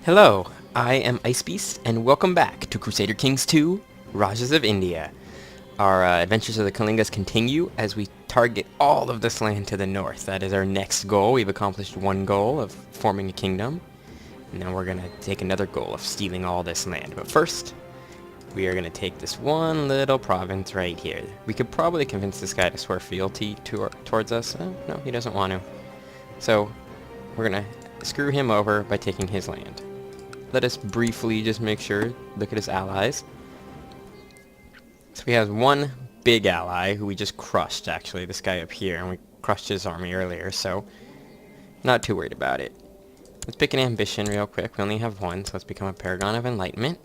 Hello, I am Icebeast, and welcome back to Crusader Kings 2, Rajas of India. Our adventures of the Kalingas continue as we target all of this land to the north. That is our next goal. We've accomplished one goal of forming a kingdom. And now we're going to take another goal of stealing all this land. But first, we are going to take this one little province right here. We could probably convince this guy to swear fealty towards us. Oh, no, he doesn't want to. So, we're going to screw him over by taking his land. Let us briefly just make sure, look at his allies. So he has one big ally who we just crushed, actually, this guy up here, and we crushed his army earlier, so not too worried about it. Let's pick an ambition real quick. We only have one, so let's become a Paragon of Enlightenment.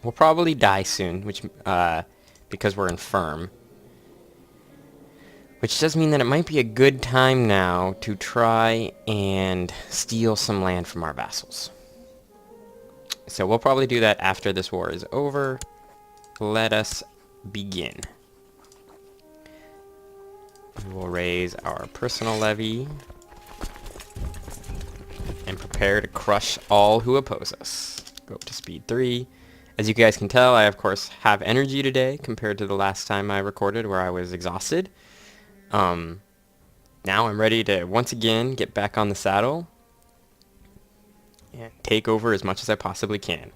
We'll probably die soon, because we're infirm. Which does mean that it might be a good time now to try and steal some land from our vassals. So we'll probably do that after this war is over. Let us begin. We will raise our personal levy and prepare to crush all who oppose us. Go up to speed 3. As you guys can tell, I of course have energy today compared to the last time I recorded where I was exhausted. Now I'm ready to once again get back on the saddle and take over as much as I possibly can.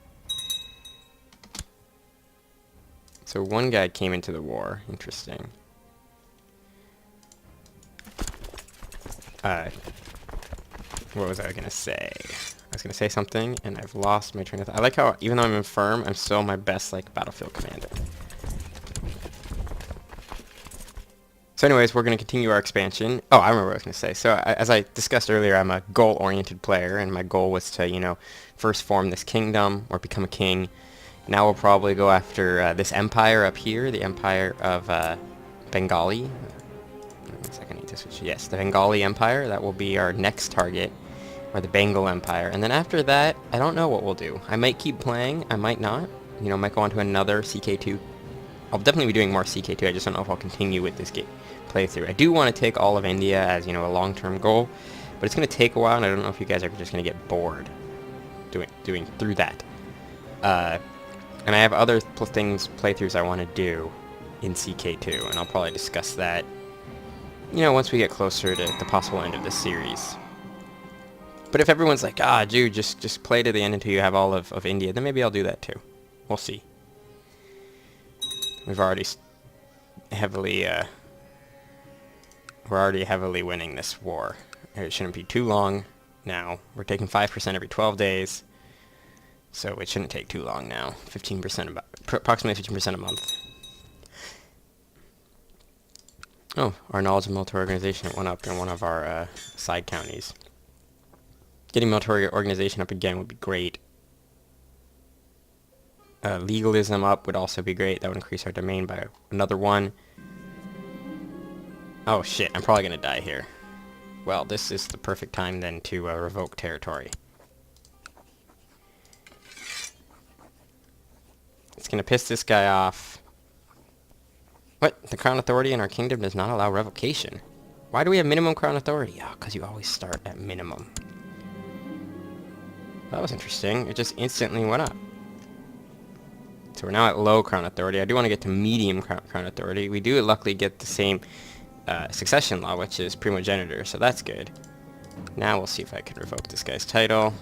So one guy came into the war. Interesting. What was I going to say? I was going to say something, and I've lost my train of thought. I like how, even though I'm infirm, I'm still my best, battlefield commander. So anyways, we're going to continue our expansion. Oh, I remember what I was going to say. So as I discussed earlier, I'm a goal-oriented player, and my goal was to, first form this kingdom or become a king. Now we'll probably go after this empire up here, the empire of Bengali. One second, I need to switch. Yes, the Bengali Empire. That will be our next target, or the Bengal Empire. And then after that, I don't know what we'll do. I might keep playing. I might not. Might go on to another CK2. I'll definitely be doing more CK2. I just don't know if I'll continue with this game playthrough. I do want to take all of India as, a long-term goal, but it's going to take a while, and I don't know if you guys are just going to get bored doing through that. And I have other playthroughs I want to do in CK2, and I'll probably discuss that, once we get closer to the possible end of this series. But if everyone's like, dude, just play to the end until you have all of India, then maybe I'll do that too. We'll see. We're already heavily winning this war. It shouldn't be too long now. We're taking 5% every 12 days. So it shouldn't take too long now. Approximately 15% a month. Oh, our knowledge of military organization went up in one of our side counties. Getting military organization up again would be great. Legalism up would also be great. That would increase our domain by another 1. Oh shit, I'm probably gonna die here. Well, this is the perfect time then to revoke territory. It's gonna piss this guy off. What? The Crown Authority in our kingdom does not allow revocation. Why do we have minimum Crown Authority? Oh, because you always start at minimum. That was interesting. It just instantly went up. So we're now at low Crown Authority. I do want to get to medium Crown Authority. We do luckily get the same succession law, which is primogeniture, so that's good. Now we'll see if I can revoke this guy's title.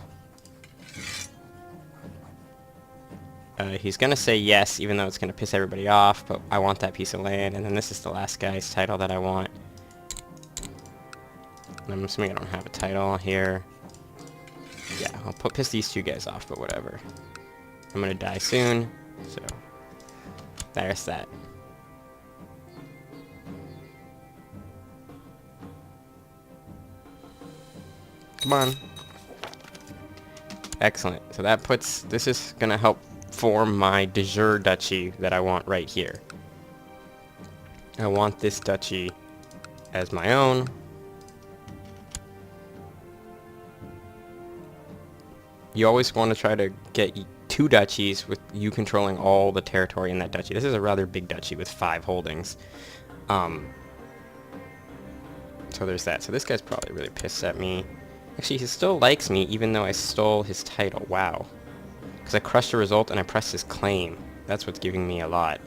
He's going to say yes, even though it's going to piss everybody off, but I want that piece of land, and then this is the last guy's title that I want. I'm assuming I don't have a title here. Yeah, I'll piss these two guys off, but whatever. I'm going to die soon, so there's that. Come on. Excellent. So that this is going to help form my de jure duchy that I want right here. I want this duchy as my own. You always want to try to get 2 duchies with you controlling all the territory in that duchy. This is a rather big duchy with 5 holdings. So there's that. So this guy's probably really pissed at me. Actually, he still likes me even though I stole his title. Wow. Because I crushed the result and I pressed his claim. That's what's giving me a lot.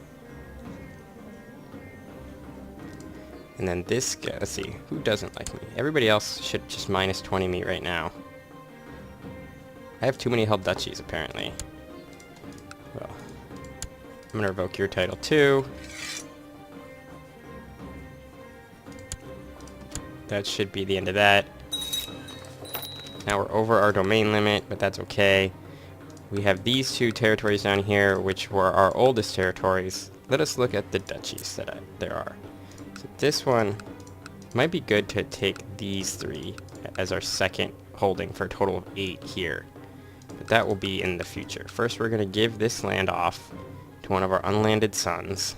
And then this guy, let's see, who doesn't like me? Everybody else should just minus 20 me right now. I have too many held duchies, apparently. Well, I'm going to revoke your title too. That should be the end of that. Now we're over our domain limit, but that's okay. We have these two territories down here, which were our oldest territories. Let us look at the duchies that there are. So this one might be good to take these three as our second holding for a total of 8 here. But that will be in the future. First, we're going to give this land off to one of our unlanded sons.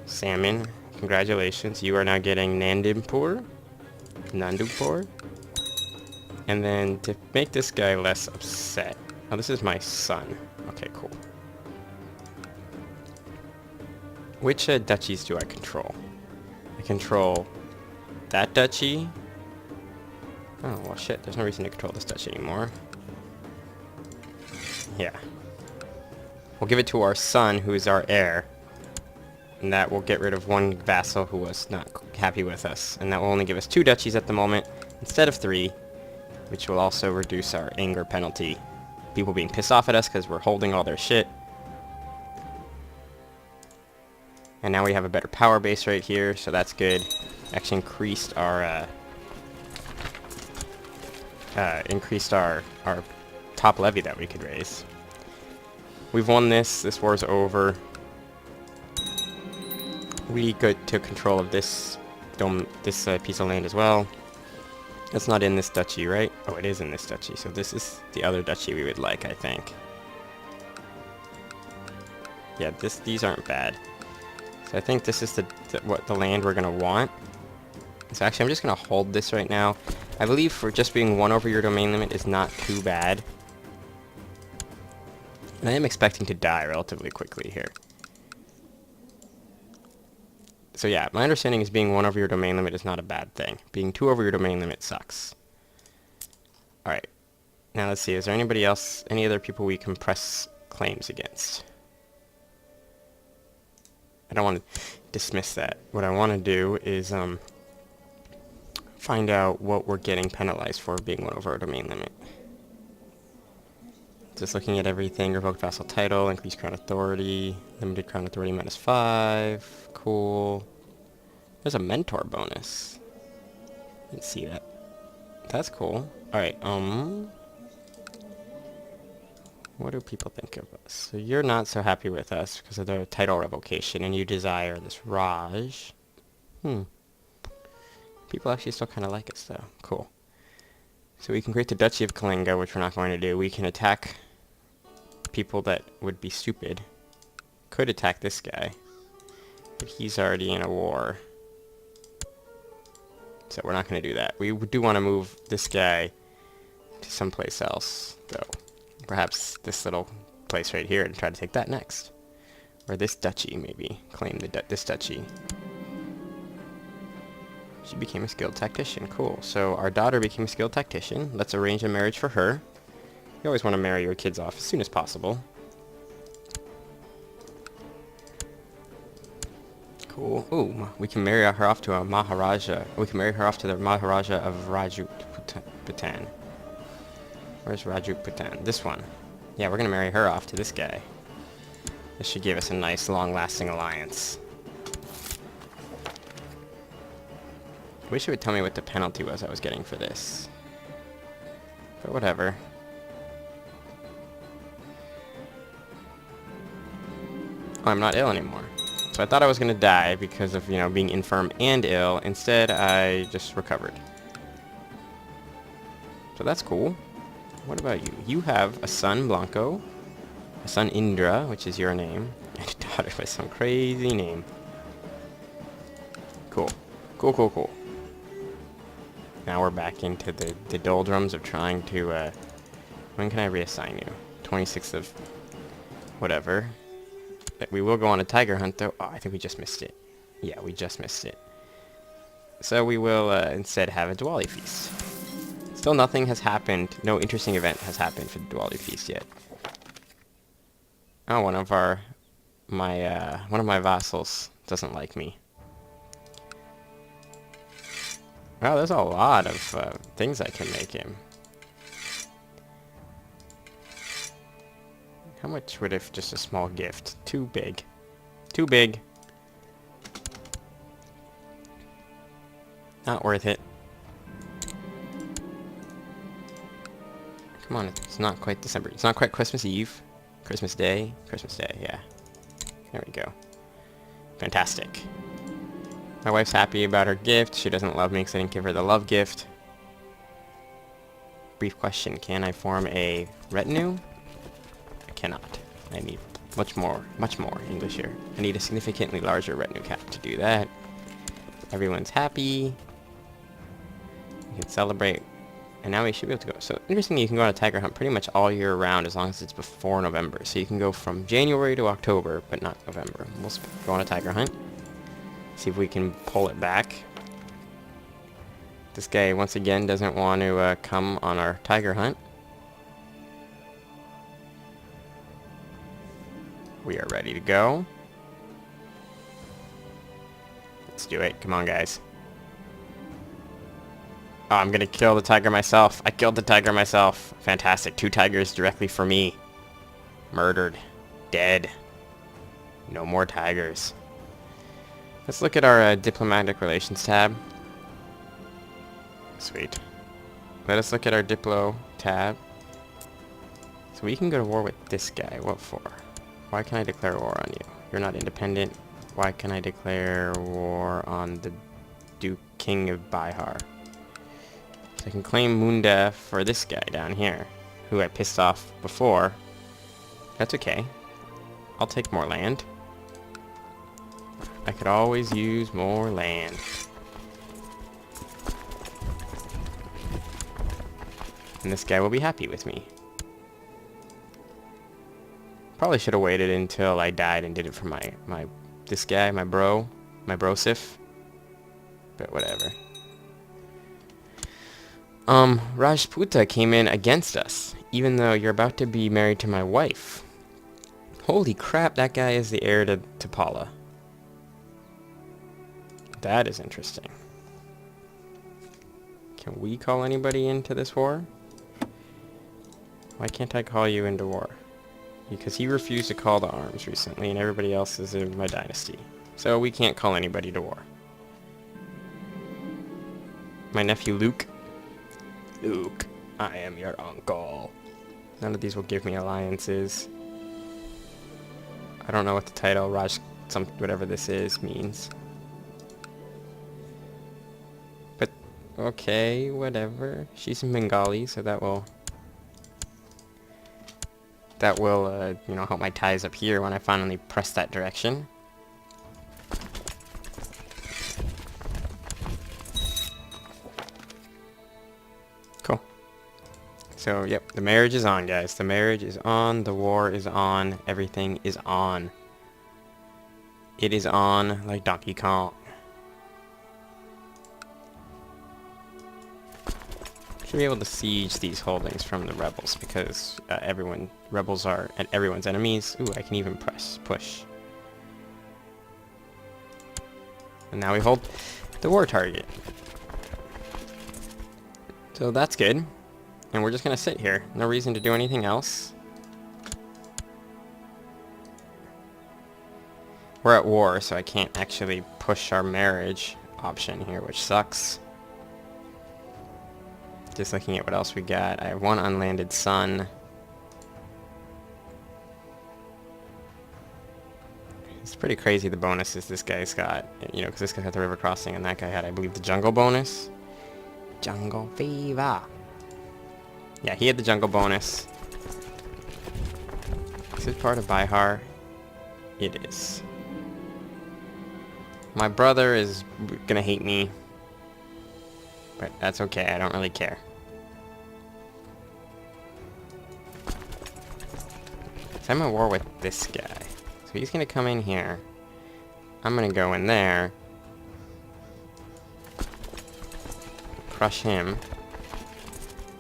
Salmon, congratulations. You are now getting Nandipur. And then to make this guy less upset. Oh, this is my son. Okay, cool. Which duchies do I control? I control that duchy. Oh, well shit, there's no reason to control this duchy anymore. Yeah. We'll give it to our son, who is our heir. And that will get rid of one vassal who was not happy with us. And that will only give us 2 duchies at the moment, instead of 3. Which will also reduce our anger penalty. People being pissed off at us because we're holding all their shit. And now we have a better power base right here, so that's good. Actually increased our top levy that we could raise. We've won this. This war's over. We took control of this piece of land as well. That's not in this duchy, right? Oh, it is in this duchy. So this is the other duchy we would like, I think. Yeah, these aren't bad. So I think this is the land we're gonna want. So actually, I'm just gonna hold this right now. I believe for just being 1 over your domain limit is not too bad. And I am expecting to die relatively quickly here. So yeah, my understanding is being 1 over your domain limit is not a bad thing. Being 2 over your domain limit sucks. Alright. Now let's see, is there anybody else, any other people we can press claims against? I don't want to dismiss that. What I want to do is find out what we're getting penalized for being 1 over our domain limit. Just looking at everything, revoked vassal title, increased crown authority, limited crown authority -5, cool. There's a mentor bonus. Didn't see that. That's cool. Alright, what do people think of us? So you're not so happy with us because of the title revocation, and you desire this Raj. People actually still kind of like us, though. Cool. So we can create the Duchy of Kalinga, which we're not going to do. We can attack people that would be stupid. Could attack this guy. But he's already in a war. So we're not going to do that. We do want to move this guy to someplace else, though. Perhaps this little place right here and try to take that next. Or this duchy, maybe. Claim this duchy. She became a skilled tactician. Cool. So our daughter became a skilled tactician. Let's arrange a marriage for her. You always want to marry your kids off as soon as possible. Cool. Ooh, we can marry her off to a Maharaja. We can marry her off to the Maharaja of Rajputana. Where's Rajputana? This one. Yeah, we're going to marry her off to this guy. This should give us a nice, long-lasting alliance. I wish it would tell me what the penalty was I was getting for this. But whatever. Oh, I'm not ill anymore. So I thought I was going to die because of, you know, being infirm and ill. Instead, I just recovered. So that's cool. What about you? You have a son, Blanco. A son, Indra, which is your name. And a daughter with some crazy name. Cool. Cool, cool, cool. Now we're back into the doldrums of trying to, when can I reassign you? 26th of whatever. We will go on a tiger hunt, though. Oh, I think we just missed it. Yeah, we just missed it. So we will instead have a Diwali feast. Still nothing has happened. No interesting event has happened for the Diwali feast yet. Oh, one of my vassals doesn't like me. Wow, there's a lot of things I can make him. How much would if just a small gift? Too big. Too big. Not worth it. Come on, it's not quite December. It's not quite Christmas Eve. Christmas Day. Christmas Day, yeah. There we go. Fantastic. My wife's happy about her gift. She doesn't love me because I didn't give her the love gift. Brief question. Can I form a retinue? I cannot. I need much more English here. I need a significantly larger retinue cap to do that. Everyone's happy. We can celebrate. And now we should be able to go. So, interestingly, you can go on a tiger hunt pretty much all year round as long as it's before November. So you can go from January to October, but not November. We'll go on a tiger hunt. See if we can pull it back. This guy, once again, doesn't want to come on our tiger hunt. We are ready to go. Let's do it. Come on, guys. Oh, I'm gonna kill the tiger myself. I killed the tiger myself. Fantastic. 2 tigers directly for me. Murdered. Dead. No more tigers. Let's look at our diplomatic relations tab. Sweet. Let us look at our Diplo tab. So we can go to war with this guy. What for? Why can I declare war on you? You're not independent. Why can I declare war on the Duke King of Bihar? So I can claim Munda for this guy down here, who I pissed off before. That's okay. I'll take more land. I could always use more land. And this guy will be happy with me. Probably should have waited until I died and did it for this guy, my brosif. But whatever. Rajputa came in against us, even though you're about to be married to my wife. Holy crap, that guy is the heir to Pala. That is interesting. Can we call anybody into this war? Why can't I call you into war? Because he refused to call to arms recently, and everybody else is in my dynasty. So we can't call anybody to war. My nephew Luke. Luke, I am your uncle. None of these will give me alliances. I don't know what the title whatever this is means. But okay, whatever. She's in Bengali, so that will you know, help my ties up here when I finally press that direction. Cool. So, yep, the marriage is on, guys. The marriage is on, the war is on, everything is on. It is on like Donkey Kong. Should be able to siege these holdings from the rebels because rebels are everyone's enemies. Ooh, I can even push. And now we hold the war target. So that's good. And we're just gonna sit here. No reason to do anything else. We're at war, so I can't actually push our marriage option here, which sucks. Just looking at what else we got. I have 1 unlanded son. It's pretty crazy the bonuses this guy's got. You know, because this guy had the river crossing and that guy had, I believe, the jungle bonus. Jungle fever. Yeah, he had the jungle bonus. Is this part of Bihar? It is. My brother is gonna hate me. But that's okay, I don't really care. So I'm at war with this guy. So he's gonna come in here. I'm gonna go in there. crush him.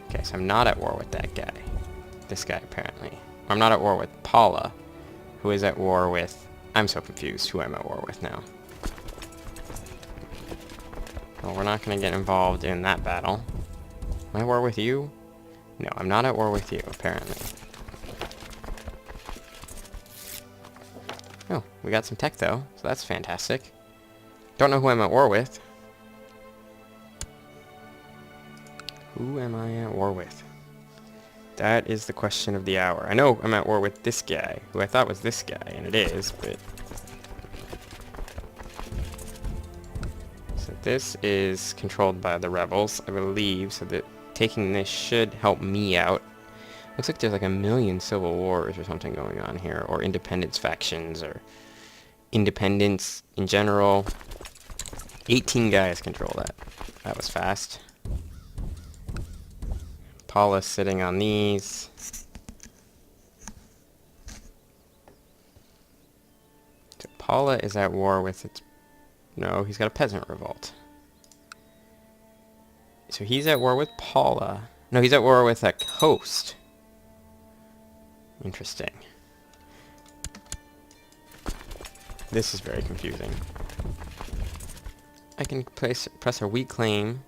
Okay, so I'm not at war with that guy. This guy, apparently. I'm not at war with Paula, who is at war with... I'm so confused who I'm at war with now. Well, we're not going to get involved in that battle. Am I at war with you? No, I'm not at war with you, apparently. Oh, we got some tech, though, so that's fantastic. Don't know who I'm at war with. Who am I at war with? That is the question of the hour. I know I'm at war with this guy, who I thought was this guy, and it is, but... So this is controlled by the rebels, I believe, so that taking this should help me out. Looks like there's like a million civil wars or something going on here, or independence factions, or independence in general. 18 guys control that. That was fast. Paula's sitting on these. So Paula is at war with its... No, he's got a peasant revolt. So he's at war with Paula. No, he's at war with a host. Interesting. This is very confusing. I can press a weak claim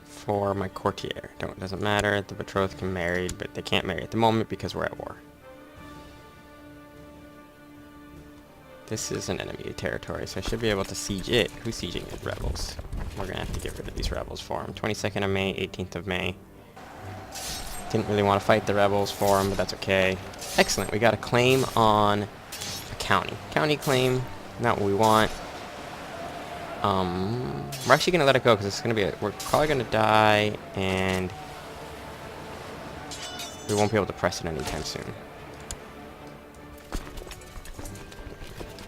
for my courtier. Doesn't matter. The betrothed can marry, but they can't marry at the moment because we're at war. This is an enemy territory, so I should be able to siege it. Who's sieging it? Rebels. We're gonna have to get rid of these rebels for them. 22nd of May, 18th of May. Didn't really want to fight the rebels for them, but that's okay. Excellent. We got a claim on a county. County claim. Not what we want. We're actually gonna let it go because it's gonna be. We're probably gonna die, and we won't be able to press it anytime soon.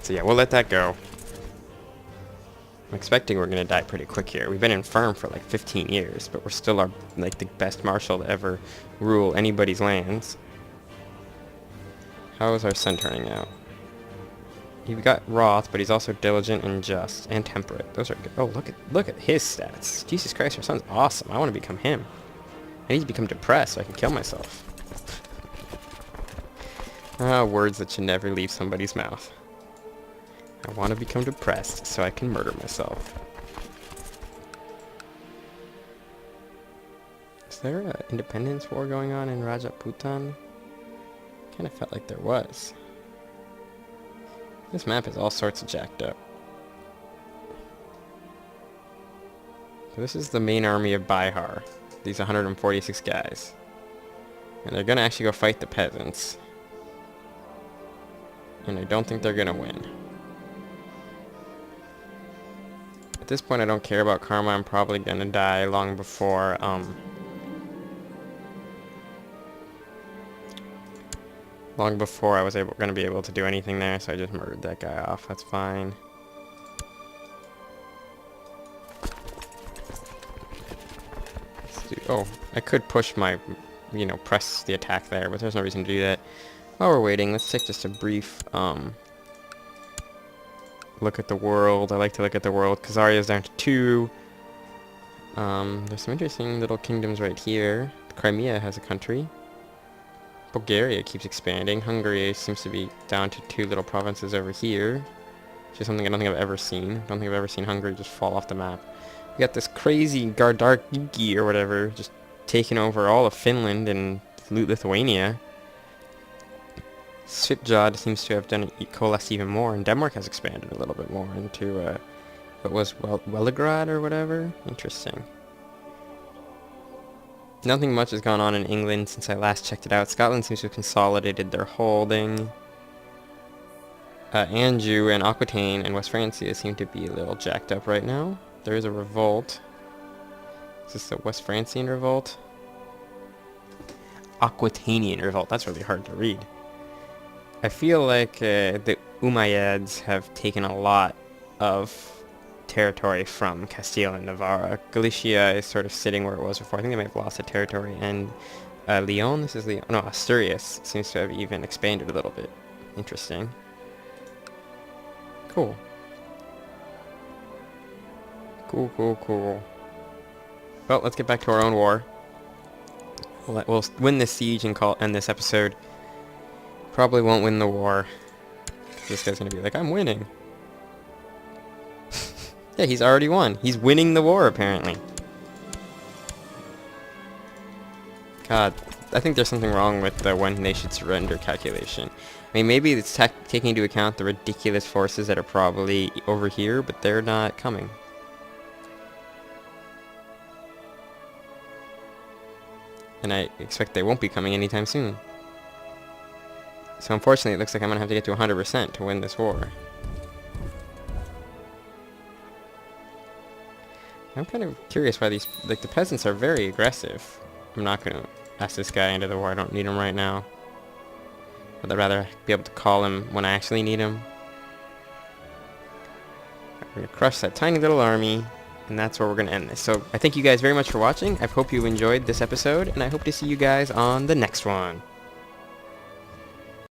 So yeah, we'll let that go. I'm expecting we're gonna die pretty quick here. We've been infirm for like 15 years, but we're still like the best marshal to ever rule anybody's lands. How is our son turning out? He got wroth, but he's also diligent and just and temperate. Those are good. Oh, look at his stats. Jesus Christ, our son's awesome. I want to become him. I need to become depressed so I can kill myself. Words that should never leave somebody's mouth. I want to become depressed so I can murder myself. Is there an independence war going on in Rajputan? Kind of felt like there was. This map is all sorts of jacked up. So this is the main army of Bihar. These 146 guys. And they're gonna actually go fight the peasants. And I don't think they're gonna win. At this point I don't care about karma. I'm probably gonna die long before, long before I was gonna be able to do anything there, so I just murdered that guy off. That's fine. Oh, I could push my, press the attack there, but there's no reason to do that. While we're waiting, let's take just a brief look at the world. I like to look at the world. Khazaria's down to 2. There's some interesting little kingdoms right here. Crimea has a country. Bulgaria keeps expanding. Hungary seems to be down to 2 little provinces over here, which is something I don't think I've ever seen. I don't think I've ever seen Hungary just fall off the map. We got this crazy Gardarki or whatever just taking over all of Finland and Lithuania. Svitjod seems to have done coalesce even more, and Denmark has expanded a little bit more into what was Wellegrad or whatever. Interesting. Nothing much has gone on in England since I last checked it out. Scotland seems to have consolidated their holding. Anjou and Aquitaine and West Francia seem to be a little jacked up right now. There is a revolt. Is this the West Francian revolt? Aquitanian revolt. That's really hard to read. I feel like the Umayyads have taken a lot of territory from Castile and Navarra. Galicia is sort of sitting where it was before. I think they may have lost a territory. And Leon, this is Leon. No, Asturias seems to have even expanded a little bit. Interesting. Cool. Cool. Well, let's get back to our own war. We'll win this siege and end this episode. Probably won't win the war. This guy's gonna be like, I'm winning. Yeah, he's already won. He's winning the war, apparently. God, I think there's something wrong with the when they should surrender calculation. I mean, maybe it's taking into account the ridiculous forces that are probably over here, but they're not coming. And I expect they won't be coming anytime soon. So unfortunately, it looks like I'm gonna have to get to 100% to win this war. I'm kind of curious why these, like, the peasants are very aggressive. I'm not gonna ask this guy into the war. I don't need him right now. But I'd rather be able to call him when I actually need him. We're gonna crush that tiny little army, and that's where we're gonna end this. So I thank you guys very much for watching. I hope you enjoyed this episode, and I hope to see you guys on the next one.